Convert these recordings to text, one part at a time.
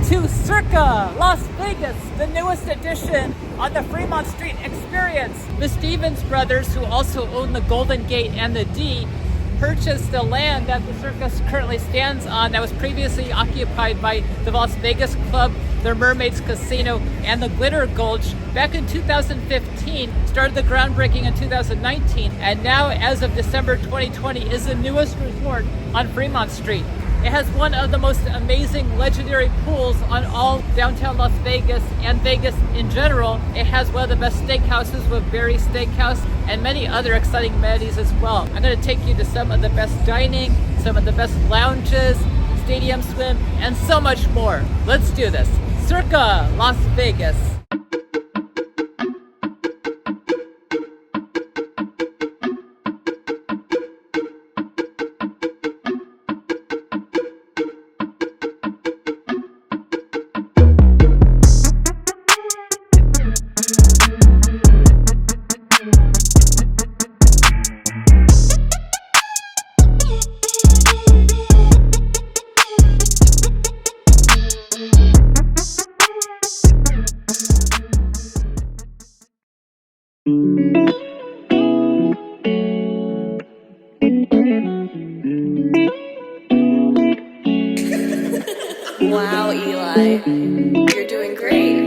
to Circa Las Vegas, the newest addition on the Fremont Street experience. The Stevens brothers, who also own the Golden Gate and the D, purchased the land that the Circus currently stands on that was previously occupied by the Las Vegas Club, the Mermaids Casino, and the Glitter Gulch back in 2015, started the groundbreaking in 2019, and now as of December 2020 is the newest resort on Fremont Street. It has one of the most amazing legendary pools on all downtown Las Vegas and Vegas in general. It has one of the best steakhouses with Barry's Steakhouse and many other exciting amenities as well. I'm going to take you to some of the best dining, some of the best lounges, stadium swim, and so much more. Let's do this. Circa Las Vegas. Wow, Eli, you're doing great.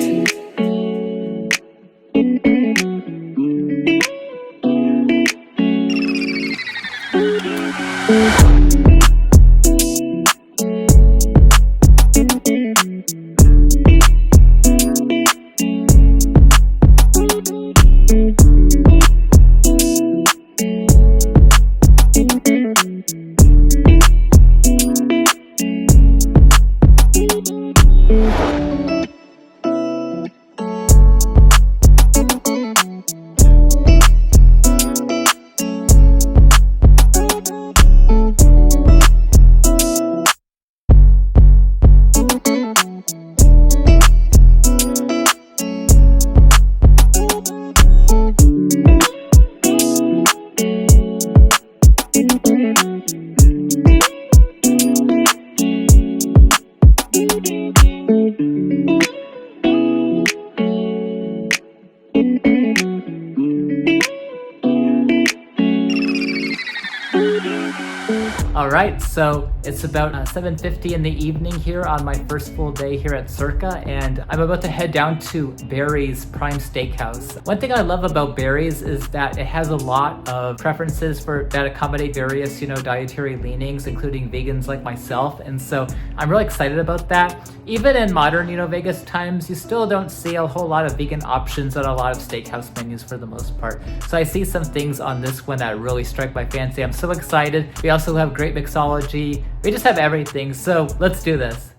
Alright, so it's about 7:50 in the evening here on my first full day here at Circa, and I'm about to head down to Barry's Prime Steakhouse. One thing I love about Barry's is that it has a lot of preferences that accommodate various, dietary leanings, including vegans like myself, and so I'm really excited about that. Even in modern, Vegas times, you still don't see a whole lot of vegan options on a lot of steakhouse menus for the most part. So I see some things on this one that really strike my fancy. I'm so excited. We also have great mixology. We just have everything, so let's do this.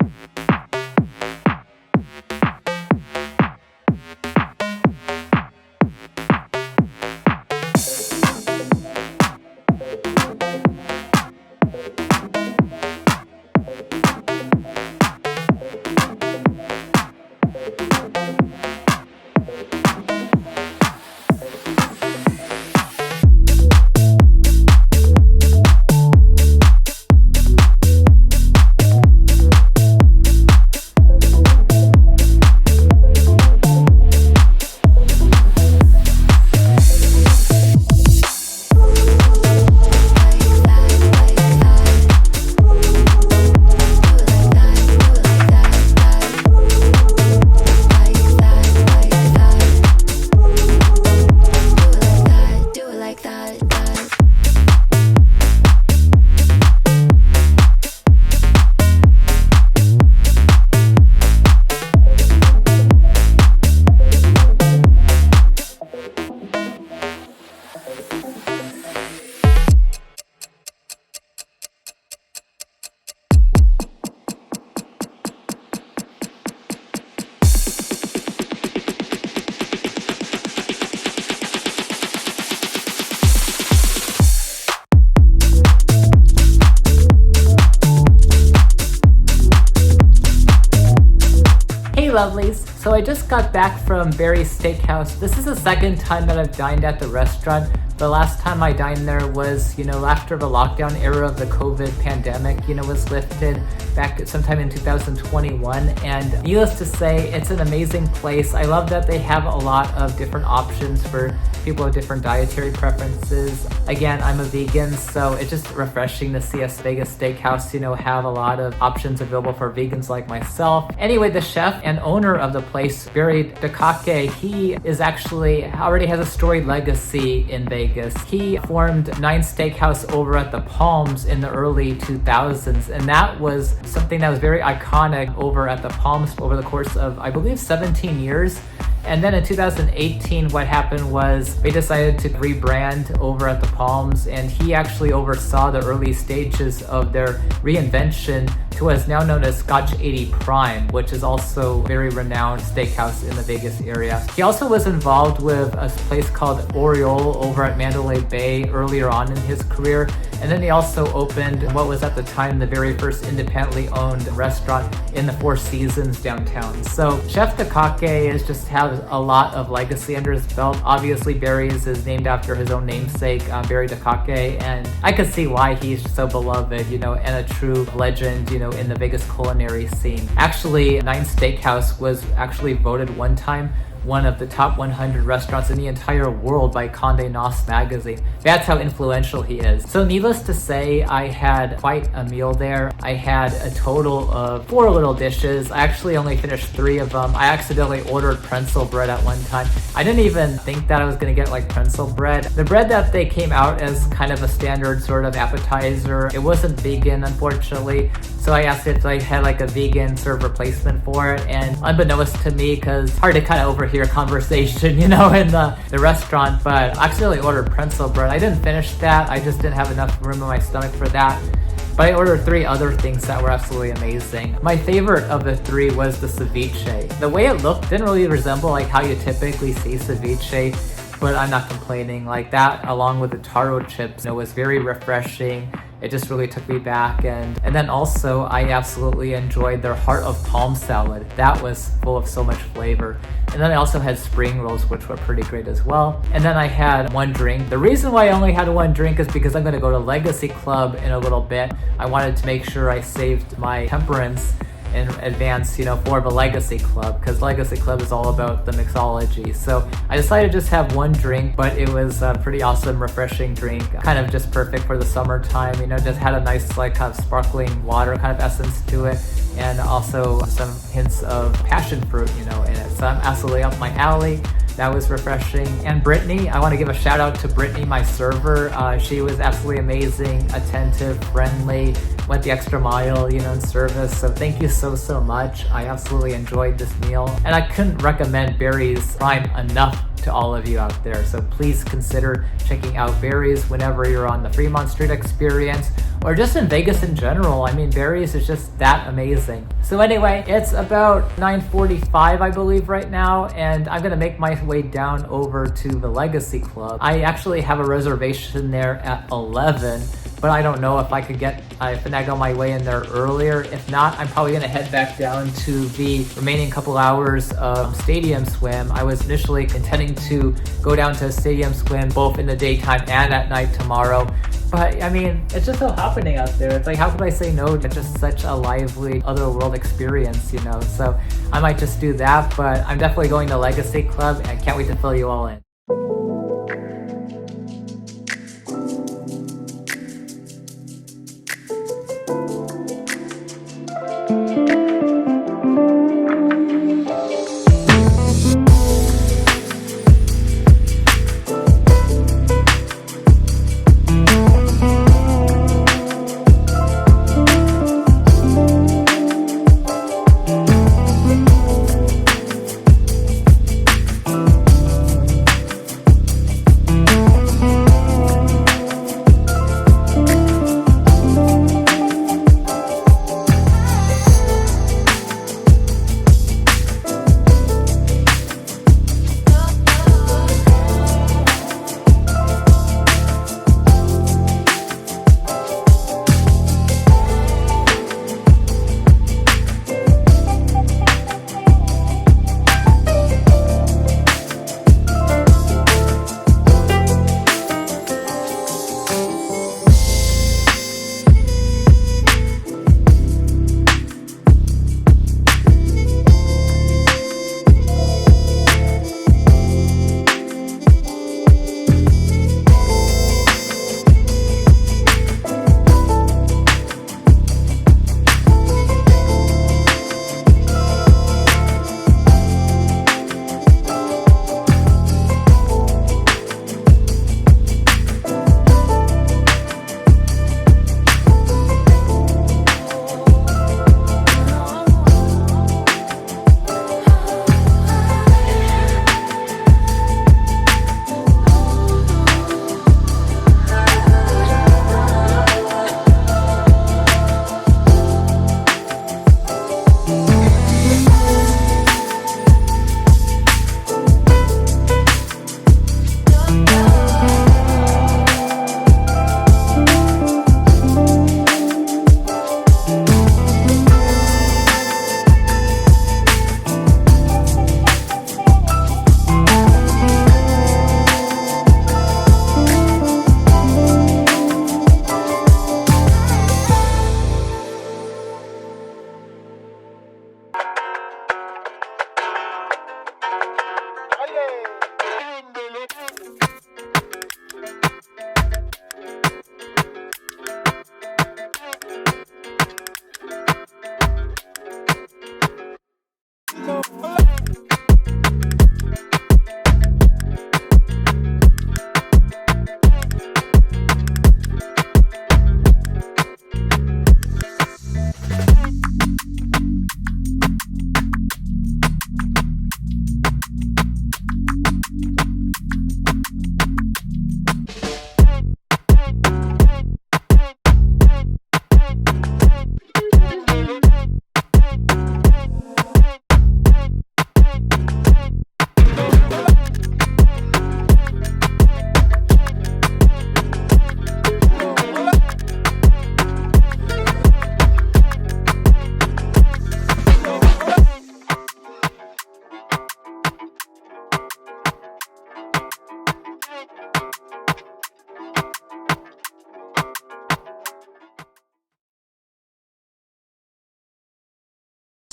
lovelies. So I just got back from Barry's Steakhouse. This is the second time that I've dined at the restaurant. The last time I dined there was, after the lockdown era of the COVID pandemic, was lifted. back sometime in 2021, and needless to say, it's an amazing place. I love that they have a lot of different options for people with different dietary preferences. Again, I'm a vegan, so it's just refreshing to see a Vegas steakhouse, have a lot of options available for vegans like myself. Anyway, the chef and owner of the place, Barry DeCocke, he is actually already has a storied legacy in Vegas. He formed Nine Steakhouse over at the Palms in the early 2000s, and that was something that was very iconic over at the Palms over the course of, I believe, 17 years. And then in 2018, what happened was they decided to rebrand over at the Palms, and he actually oversaw the early stages of their reinvention to what is now known as Scotch 80 Prime, which is also a very renowned steakhouse in the Vegas area. He also was involved with a place called Oriole over at Mandalay Bay earlier on in his career. And then he also opened what was at the time the very first independently owned restaurant in the Four Seasons downtown. So Chef DeCocke just has a lot of legacy under his belt. Obviously, Barry's is named after his own namesake, Barry DeCocke, and I could see why he's so beloved, and a true legend, in the Vegas culinary scene. Actually, Nine Steakhouse was actually voted one time one of the top 100 restaurants in the entire world by Condé Nast magazine. That's how influential he is. So needless to say, I had quite a meal there. I had a total of 4 little dishes. I actually only finished 3 of them. I accidentally ordered pretzel bread at one time. I didn't even think that I was gonna get pretzel bread. The bread that they came out as kind of a standard sort of appetizer, it wasn't vegan, unfortunately. So I asked if I had a vegan sort of replacement for it, and unbeknownst to me, because it's hard to kind of overhear conversation, in the restaurant, but I accidentally ordered pretzel bread. I didn't finish that. I just didn't have enough room in my stomach for that. But I ordered 3 other things that were absolutely amazing. My favorite of the 3 was the ceviche. The way it looked didn't really resemble how you typically see ceviche, but I'm not complaining. That, along with the taro chips, it was very refreshing. It just really took me back. And then also, I absolutely enjoyed their heart of palm salad. That was full of so much flavor. And then I also had spring rolls, which were pretty great as well. And then I had 1 drink. The reason why I only had 1 drink is because I'm gonna go to Legacy Club in a little bit. I wanted to make sure I saved my temperance in advance, for the Legacy Club, because Legacy Club is all about the mixology. So I decided to just have 1 drink, but it was a pretty awesome, refreshing drink, kind of just perfect for the summertime. Just had a nice, kind of sparkling water kind of essence to it, and also some hints of passion fruit, in it. So I'm absolutely up my alley. That was refreshing. And Brittany, I want to give a shout out to Brittany, my server. She was absolutely amazing, attentive, friendly, went the extra mile, in service. So thank you so much. I absolutely enjoyed this meal. And I couldn't recommend Barry's Prime enough to all of you out there. So please consider checking out Barry's whenever you're on the Fremont Street experience, or just in Vegas in general. Barry's is just that amazing. So anyway, it's about 9:45, I believe, right now, and I'm gonna make my way down over to the Legacy Club. I actually have a reservation there at 11, but I don't know if I could finagle my way in there earlier. If not, I'm probably gonna head back down to the remaining couple hours of Stadium Swim. I was initially intending to go down to Stadium Swim both in the daytime and at night tomorrow. But it's just so happening out there. It's how could I say no to just such a lively otherworld experience, So I might just do that, but I'm definitely going to Legacy Club, and I can't wait to fill you all in.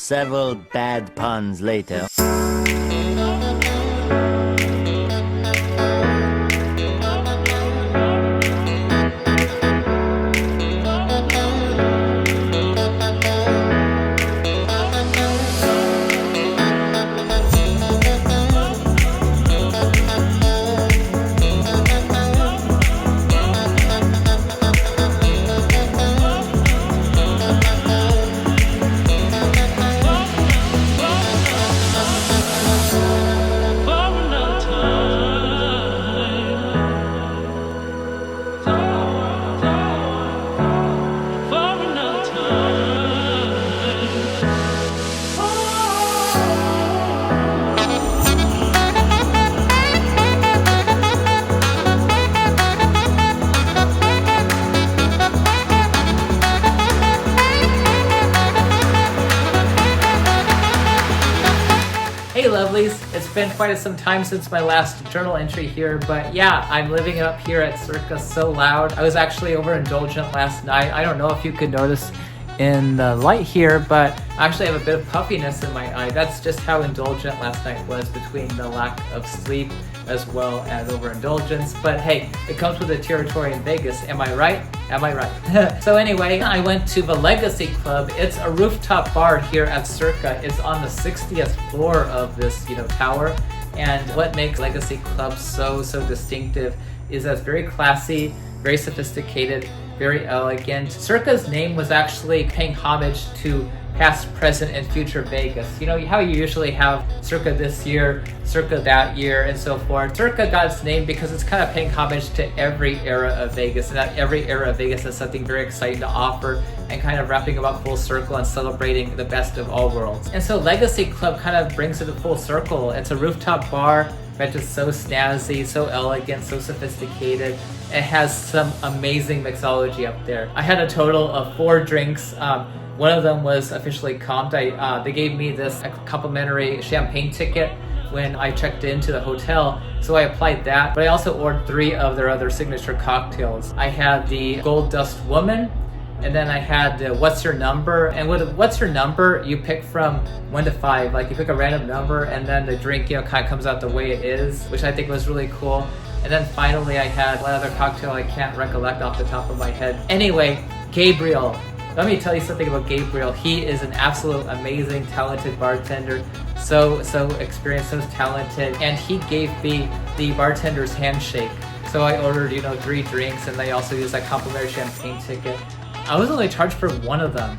several bad puns later. Hey lovelies, it's been quite some time since my last journal entry here, but yeah, I'm living it up here at Circa So Loud. I was actually overindulgent last night. I don't know if you could notice in the light here, but I actually have a bit of puffiness in my eye. That's just how indulgent last night was, between the lack of sleep as well as overindulgence. But hey, it comes with the territory in Vegas. Am I right? Am I right? So anyway, I went to the Legacy Club. It's a rooftop bar here at Circa. It's on the 60th floor of this, tower. And what makes Legacy Club so distinctive is that it's very classy, very sophisticated, very elegant. Circa's name was actually paying homage to past, present, and future Vegas. You know how you usually have Circa this year, Circa that year, and so forth. Circa got its name because it's kind of paying homage to every era of Vegas, and that every era of Vegas has something very exciting to offer and kind of wrapping about full circle and celebrating the best of all worlds. And so Legacy Club kind of brings it to full circle. It's a rooftop bar, but just so snazzy, so elegant, so sophisticated. It has some amazing mixology up there. I had a total of 4 drinks. One of them was officially comped. They gave me this complimentary champagne ticket when I checked into the hotel, so I applied that. But I also ordered 3 of their other signature cocktails. I had the Gold Dust Woman, and then I had the What's Your Number. And with What's Your Number, you pick from 1 to 5. Like you pick a random number, and then the drink, kind of comes out the way it is, which I think was really cool. And then finally, I had one other cocktail I can't recollect off the top of my head. Anyway, Gabriel. Let me tell you something about Gabriel. He is an absolute amazing, talented bartender. So experienced, so talented. And he gave me the bartender's handshake. So I ordered, 3 drinks, and they also used that complimentary champagne ticket. I was only charged for 1 of them.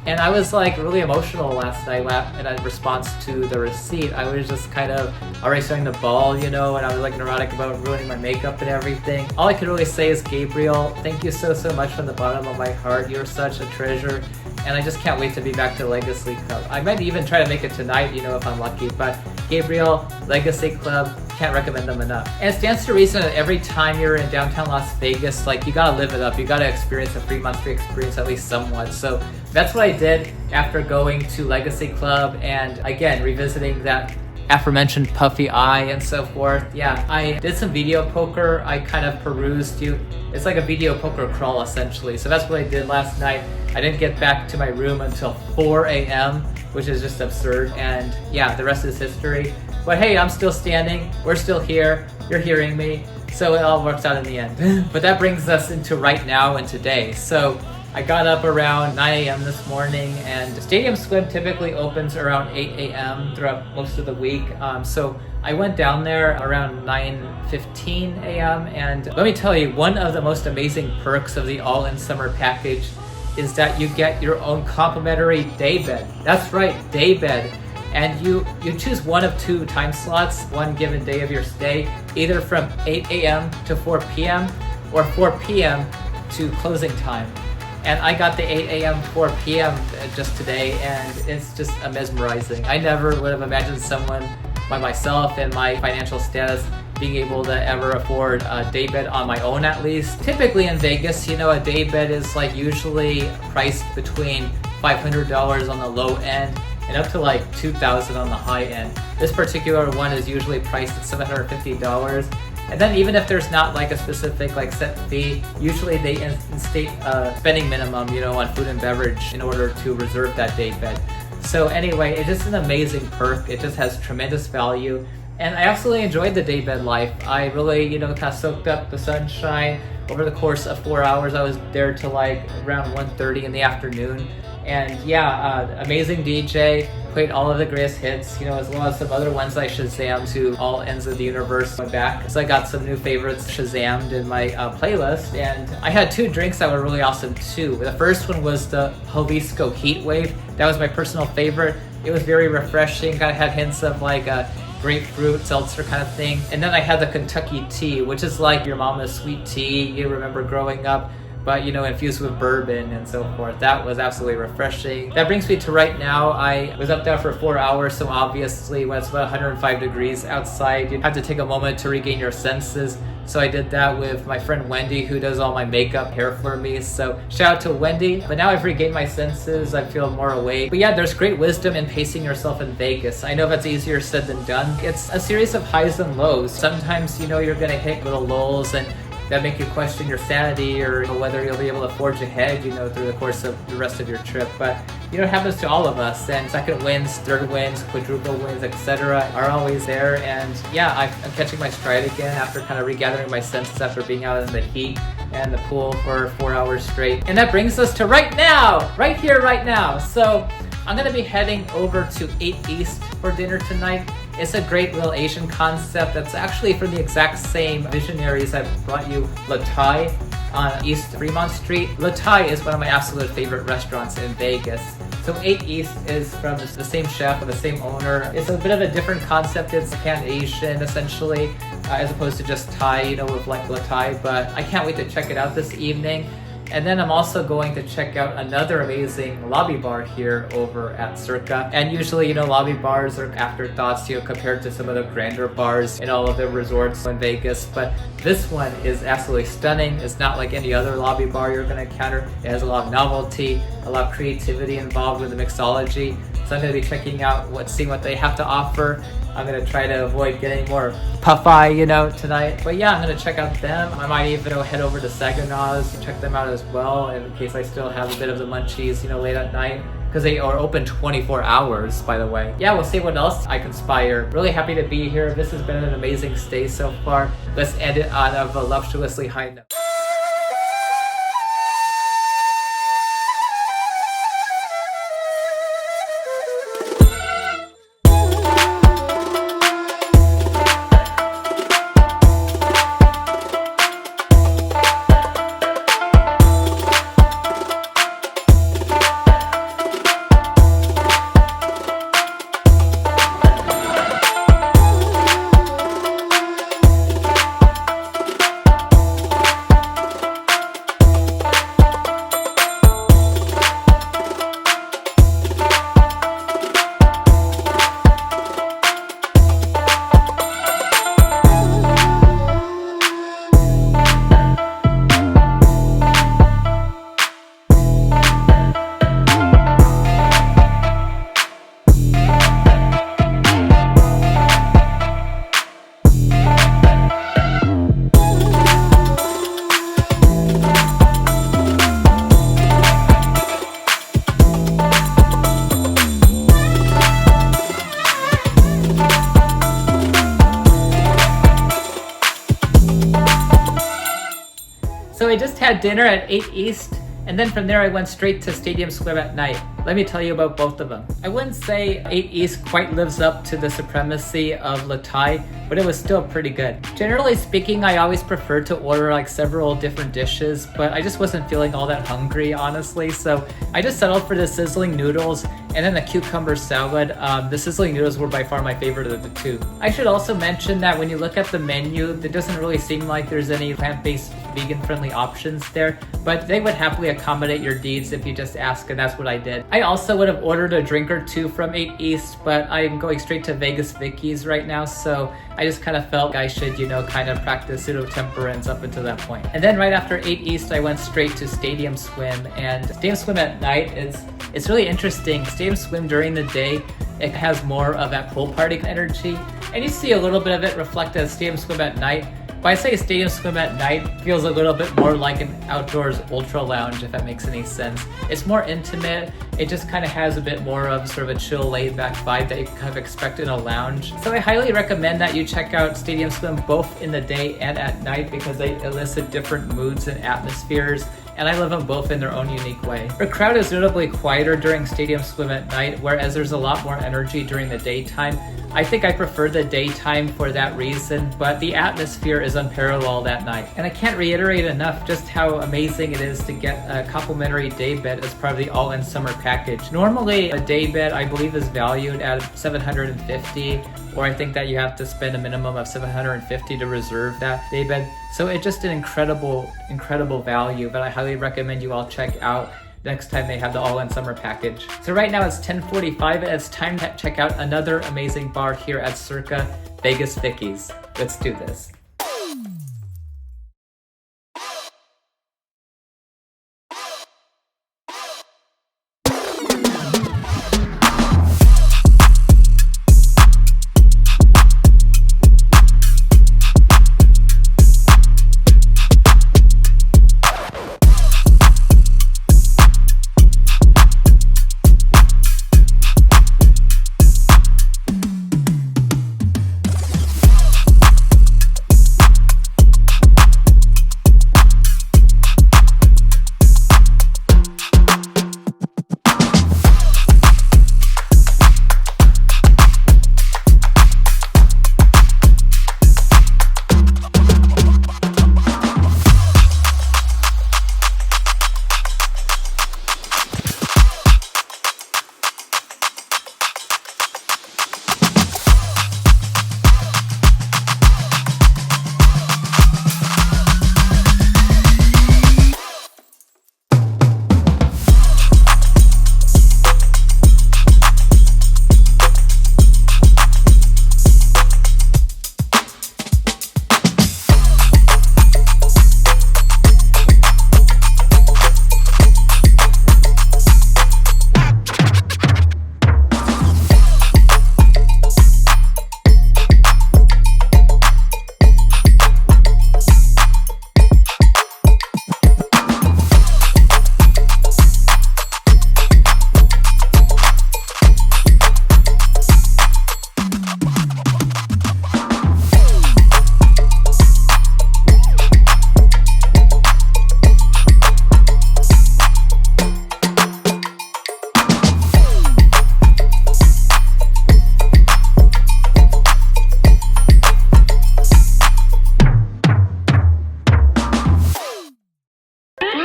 And I was like really emotional last night in response to the receipt. I was just kind of already starting to bawl, and I was like neurotic about ruining my makeup and everything. All I could really say is, Gabriel, thank you so much from the bottom of my heart. You're such a treasure. And I just can't wait to be back to Legacy Club. I might even try to make it tonight, if I'm lucky. But Gabriel, Legacy Club, can't recommend them enough. And it stands to reason that every time you're in downtown Las Vegas, you gotta live it up. You gotta experience the Fremont Street experience at least somewhat. So that's what I did after going to Legacy Club and again, revisiting that aforementioned puffy eye and so forth. Yeah, I did some video poker. I kind of perused it's like a video poker crawl essentially. So that's what I did last night. I didn't get back to my room until 4 a.m., which is just absurd. And yeah, the rest is history. But hey, I'm still standing. We're still here. You're hearing me. So it all works out in the end. But that brings us into right now and today. So I got up around 9 a.m. this morning, and Stadium Swim typically opens around 8 a.m. throughout most of the week. So I went down there around 9:15 a.m. And let me tell you, one of the most amazing perks of the all-in summer package is that you get your own complimentary day bed. That's right, day bed. And you choose one of 2 time slots, one given day of your stay, either from 8 a.m. to 4 p.m. or 4 p.m. to closing time. And I got the 8 a.m. 4 p.m. just today, and it's just mesmerizing. I never would have imagined someone by myself and my financial status being able to ever afford a day bed on my own, at least. Typically in Vegas, a day bed is usually priced between $500 on the low end and up to $2,000 on the high end. This particular one is usually priced at $750. And then even if there's not a specific set fee, usually they instate a spending minimum, on food and beverage in order to reserve that day bed. So anyway, it's just an amazing perk. It just has tremendous value. And I absolutely enjoyed the daybed life. I really, kind of soaked up the sunshine over the course of 4 hours. I was there till like around 1:30 in the afternoon. And yeah, amazing DJ, played all of the greatest hits, as well as some other ones I Shazammed to all ends of the universe. Went back, so I got some new favorites Shazammed in my playlist. And I had 2 drinks that were really awesome too. The first one was the Jalisco Heat Wave. That was my personal favorite. It was very refreshing, kind of had hints of like a grapefruit seltzer kind of thing. And then I had the Kentucky tea, which is like your mama's sweet tea you remember growing up, but infused with bourbon and so forth. That was absolutely refreshing. That brings me to right now. I was up there for 4 hours, so obviously when it's about 105 degrees outside, you have to take a moment to regain your senses. So I did that with my friend Wendy, who does all my makeup, hair for me. So shout out to Wendy. But now I've regained my senses. I feel more awake. But yeah, there's great wisdom in pacing yourself in Vegas. I know that's easier said than done. It's a series of highs and lows. Sometimes, you're gonna hit little lulls and that make you question your sanity or whether you'll be able to forge ahead, through the course of the rest of your trip. But, it happens to all of us. And second wins, third wins, quadruple wins, etc. are always there. And yeah, I'm catching my stride again after kind of regathering my senses after being out in the heat and the pool for 4 hours straight. And that brings us to right now, right here, right now. So I'm gonna be heading over to 8 East for dinner tonight. It's a great little Asian concept that's actually from the exact same visionaries that brought you La Thai on East Fremont Street. La Thai is one of my absolute favorite restaurants in Vegas. So 8 East is from the same chef and the same owner. It's a bit of a different concept. It's Pan-Asian essentially, as opposed to just Thai, with like La Thai. But I can't wait to check it out this evening. And then I'm also going to check out another amazing lobby bar here over at Circa. And usually, lobby bars are afterthoughts, compared to some of the grander bars in all of the resorts in Vegas. But this one is absolutely stunning. It's not like any other lobby bar you're gonna encounter. It has a lot of novelty, a lot of creativity involved with the mixology. So I'm gonna be checking out seeing what they have to offer. I'm gonna try to avoid getting more puff-eye, tonight. But yeah, I'm gonna check out them. I might even head over to Saginaw's and check them out as well in case I still have a bit of the munchies, late at night. Because they are open 24 hours, by the way. Yeah, we'll see what else I conspire. Really happy to be here. This has been an amazing stay so far. Let's end it on a voluptuously high note. So I just had dinner at 8 East, and then from there I went straight to Stadium Square at night. Let me tell you about both of them. I wouldn't say 8 East quite lives up to the supremacy of La Thai, but it was still pretty good. Generally speaking, I always prefer to order like several different dishes, but I just wasn't feeling all that hungry, honestly, so I just settled for the sizzling noodles and then the cucumber salad. The sizzling noodles were by far my favorite of the two. I should also mention that when you look at the menu, it doesn't really seem like there's any plant-based, vegan-friendly options there, but they would happily accommodate your needs if you just ask, and that's what I did. I also would have ordered a drink or two from 8 East, but I'm going straight to Vegas Vickie's right now, so I just kind of felt I should, kind of practice pseudo-temperance up until that point. And then right after 8 East, I went straight to Stadium Swim, and Stadium Swim at night it's really interesting. Stadium Swim during the day, it has more of that pool party energy, and you see a little bit of it reflected at Stadium Swim at night. But I say Stadium Swim at night feels a little bit more like an outdoors ultra lounge, if that makes any sense. It's more intimate, It just kind of has a bit more of sort of a chill, laid-back vibe that you kind of expect in a lounge. So I highly recommend that you check out Stadium Swim both in the day and at night because they elicit different moods and atmospheres, and I love them both in their own unique way. The crowd is notably quieter during Stadium Swim at night, whereas there's a lot more energy during the daytime. I think I prefer the daytime for that reason, but the atmosphere is unparalleled at night. And I can't reiterate enough just how amazing it is to get a complimentary day bed as part of the all-in summer package. Normally, a day bed I believe is valued at $750, or I think that you have to spend a minimum of $750 to reserve that day bed. So it's just an incredible value, but I highly recommend you all check out next time they have the all-in summer package. So right now it's 10:45 and it's time to check out another amazing bar here at Circa, Vegas Vickie's. Let's do this.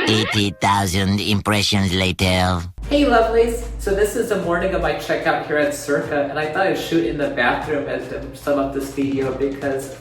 $80,000 impressions later. Hey lovelies! So this is the morning of my checkout here at Circa, and I thought I'd shoot in the bathroom as to sum up this video because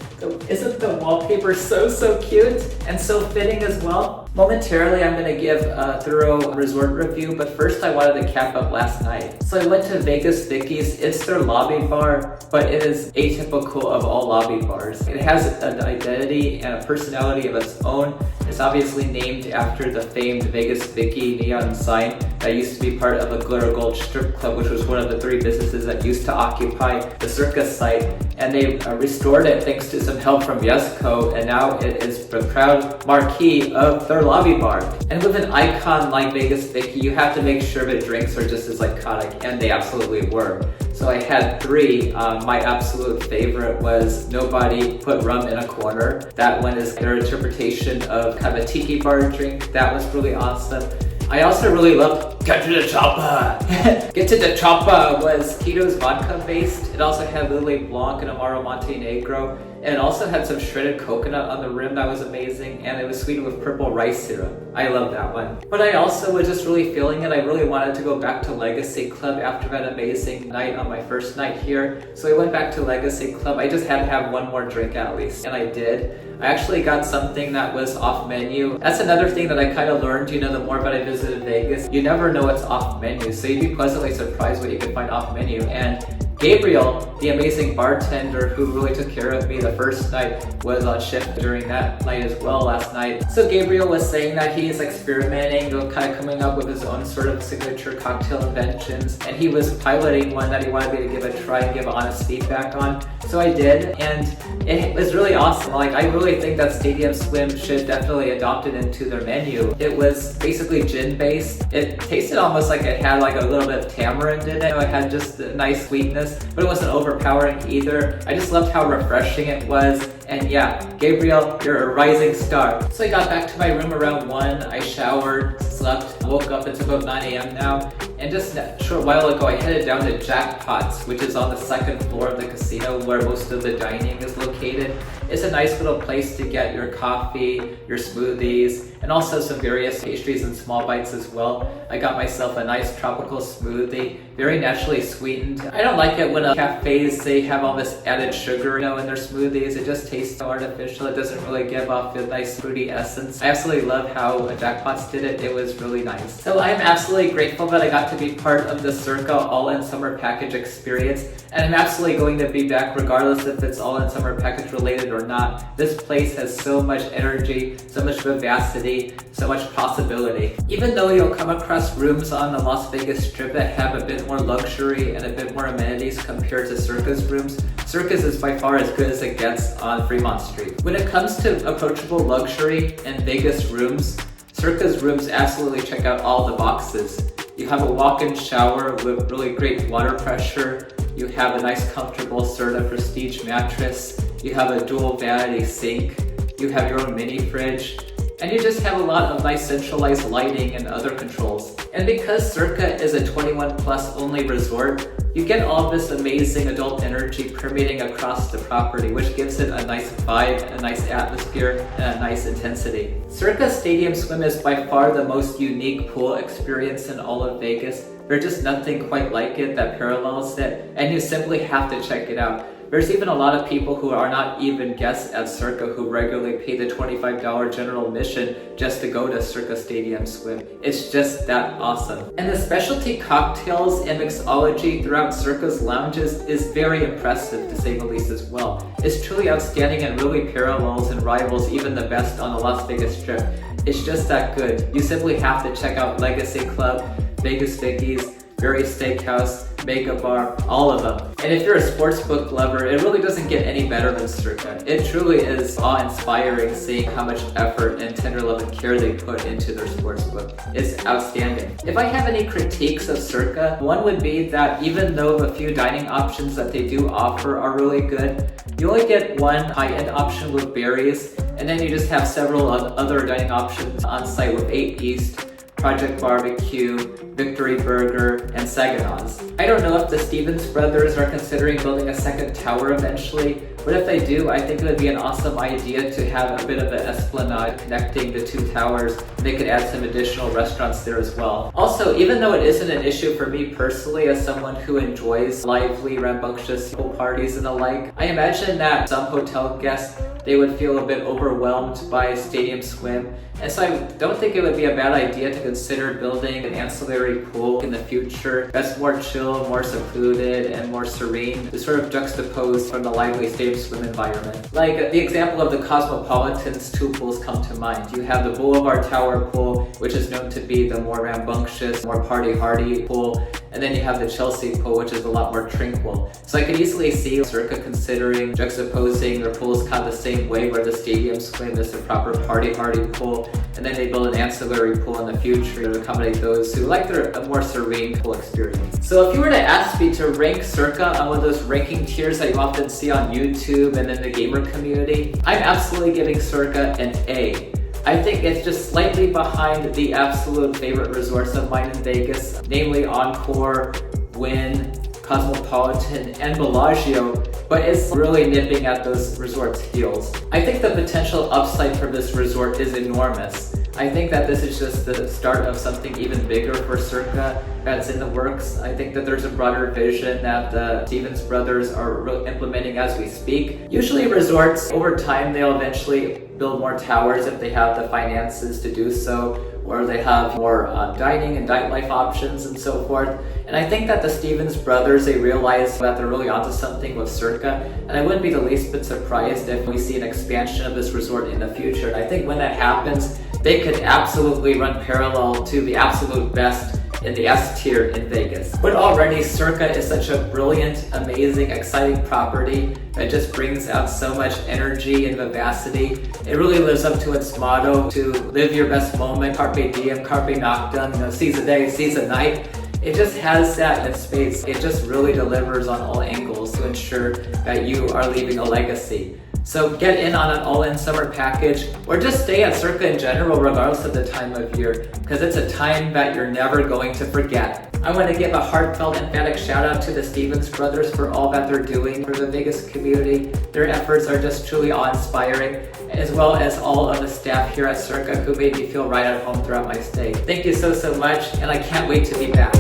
isn't the wallpaper so cute and so fitting as well? Momentarily I'm going to give a thorough resort review, but first I wanted to cap up last night. So I went to Vegas Vickie's. It's their lobby bar, but it is atypical of all lobby bars. It has an identity and a personality of its own. It's obviously named after the famed Vegas Vickie neon sign that used to be part of a Glitter Gulch strip club, which was one of the 3 businesses that used to occupy the Circa site. And they restored it thanks to some help from Yesco, and now it is the proud marquee of their lobby bar. And with an icon like Vegas Vickie, you have to make sure the drinks are just as iconic, and they absolutely were. So I had 3. My absolute favorite was Nobody Put Rum in a Corner. That one is their interpretation of kind of a tiki bar drink. That was really awesome. I also really loved Get to the Choppa. Get to the Choppa was Tito's vodka based. It also had Lily Blanc and Amaro Montenegro. And it also had some shredded coconut on the rim that was amazing, and it was sweetened with purple rice syrup. I love that one. But I also was just really feeling it. I really wanted to go back to Legacy Club after that amazing night on my first night here. So I went back to Legacy Club. I just had to have one more drink at least, and I did. I actually got something that was off menu. That's another thing that I kind of learned, the more that I visited Vegas. You never know what's off menu, so you'd be pleasantly surprised what you can find off menu. And Gabriel, the amazing bartender who really took care of me the first night, was on shift during that night as well last night. So Gabriel was saying that he's experimenting, kind of coming up with his own sort of signature cocktail inventions, and he was piloting one that he wanted me to give a try and give honest feedback on. So I did, and it was really awesome. Like, I really think that Stadium Swim should definitely adopt it into their menu. It was basically gin based. It tasted almost like it had like a little bit of tamarind in it. It had just a nice sweetness, but it wasn't overpowering either. I just loved how refreshing it was. And yeah, Gabriel, you're a rising star. So I got back to my room around 1. I showered, slept, woke up. It's about 9 a.m. now. And just a short while ago, I headed down to Jackpot's, which is on the second floor of the casino where most of the dining is located. It's a nice little place to get your coffee, your smoothies, and also some various pastries and small bites as well. I got myself a nice tropical smoothie, very naturally sweetened. I don't like it when cafes, they have all this added sugar, in their smoothies. It just tastes so artificial. It doesn't really give off the nice fruity essence. I absolutely love how Jackpot's did it. It was really nice. So I'm absolutely grateful that I got to be part of the Circa All-In Summer Package experience, and I'm absolutely going to be back regardless if it's All-In Summer Package related or not. This place has so much energy, so much vivacity, so much possibility. Even though you'll come across rooms on the Las Vegas Strip that have a bit more luxury and a bit more amenities compared to Circa's rooms, Circa's is by far as good as it gets on Fremont Street. When it comes to approachable luxury and Vegas rooms, Circa's rooms absolutely check out all the boxes. You have a walk-in shower with really great water pressure. You have a nice comfortable Serta Prestige mattress. You have a dual vanity sink. You have your own mini fridge. And you just have a lot of nice centralized lighting and other controls. And because Circa is a 21 plus only resort, you get all this amazing adult energy permeating across the property, which gives it a nice vibe, a nice atmosphere, and a nice intensity. Circa Stadium Swim is by far the most unique pool experience in all of Vegas. There's just nothing quite like it that parallels it, and you simply have to check it out. There's even a lot of people who are not even guests at Circa who regularly pay the $25 general admission just to go to Circa Stadium Swim. It's just that awesome. And the specialty cocktails and mixology throughout Circa's lounges is very impressive, to say the least as well. It's truly outstanding and really parallels and rivals even the best on the Las Vegas Strip. It's just that good. You simply have to check out Legacy Club, Vegas Vickie's, Various Steakhouse, Mega Bar, all of them. And if you're a sportsbook lover, it really doesn't get any better than Circa. It truly is awe-inspiring seeing how much effort and tender love and care they put into their sportsbook. It's outstanding. If I have any critiques of Circa, one would be that even though the few dining options that they do offer are really good, you only get one high-end option with berries, and then you just have several other dining options on site with 8 East, Project Barbecue, Victory Burger, and Saginaws. I don't know if the Stevens brothers are considering building a second tower eventually, but if they do, I think it would be an awesome idea to have a bit of an esplanade connecting the two towers. They could add some additional restaurants there as well. Also, even though it isn't an issue for me personally as someone who enjoys lively, rambunctious pool parties and the like, I imagine that some hotel guests, they would feel a bit overwhelmed by Stadium Swim. And so I don't think it would be a bad idea to consider building an ancillary pool in the future that's more chill, more secluded, and more serene to sort of juxtapose from the lively Stadium Swim environment. Like the example of the Cosmopolitan's two pools come to mind. You have the Boulevard Tower pool, which is known to be the more rambunctious, more party-hardy pool, and then you have the Chelsea pool, which is a lot more tranquil. So I could easily see Circa considering juxtaposing their pools kind of the same way, where the Stadium Swim is the proper party-hardy pool, and then they build an ancillary pool in the future to accommodate those who like a more serene pool experience. So if you were to ask me to rank Circa on one of those ranking tiers that you often see on YouTube and in the gamer community, I'm absolutely giving Circa an A. I think it's just slightly behind the absolute favorite resorts of mine in Vegas, namely Encore, Wynn, Cosmopolitan, and Bellagio, but it's really nipping at those resorts' heels. I think the potential upside for this resort is enormous. I think that this is just the start of something even bigger for Circa that's in the works. I think that there's a broader vision that the Stevens brothers are implementing as we speak. Usually resorts, over time, they'll eventually build more towers if they have the finances to do so, or they have more dining and nightlife options and so forth. And I think that the Stevens brothers, they realize that they're really onto something with Circa, and I wouldn't be the least bit surprised if we see an expansion of this resort in the future. I think when that happens, they could absolutely run parallel to the absolute best in the S tier in Vegas. But already Circa is such a brilliant, amazing, exciting property that just brings out so much energy and vivacity. It really lives up to its motto to live your best moment, carpe diem, carpe noctem, seize the day, seize the night. It just has that in space. It just really delivers on all angles to ensure that you are leaving a legacy. So get in on an all-in summer package, or just stay at Circa in general regardless of the time of year, because it's a time that you're never going to forget. I want to give a heartfelt, emphatic shout out to the Stevens brothers for all that they're doing for the Vegas community. Their efforts are just truly awe-inspiring, as well as all of the staff here at Circa who made me feel right at home throughout my stay. Thank you so much, and I can't wait to be back.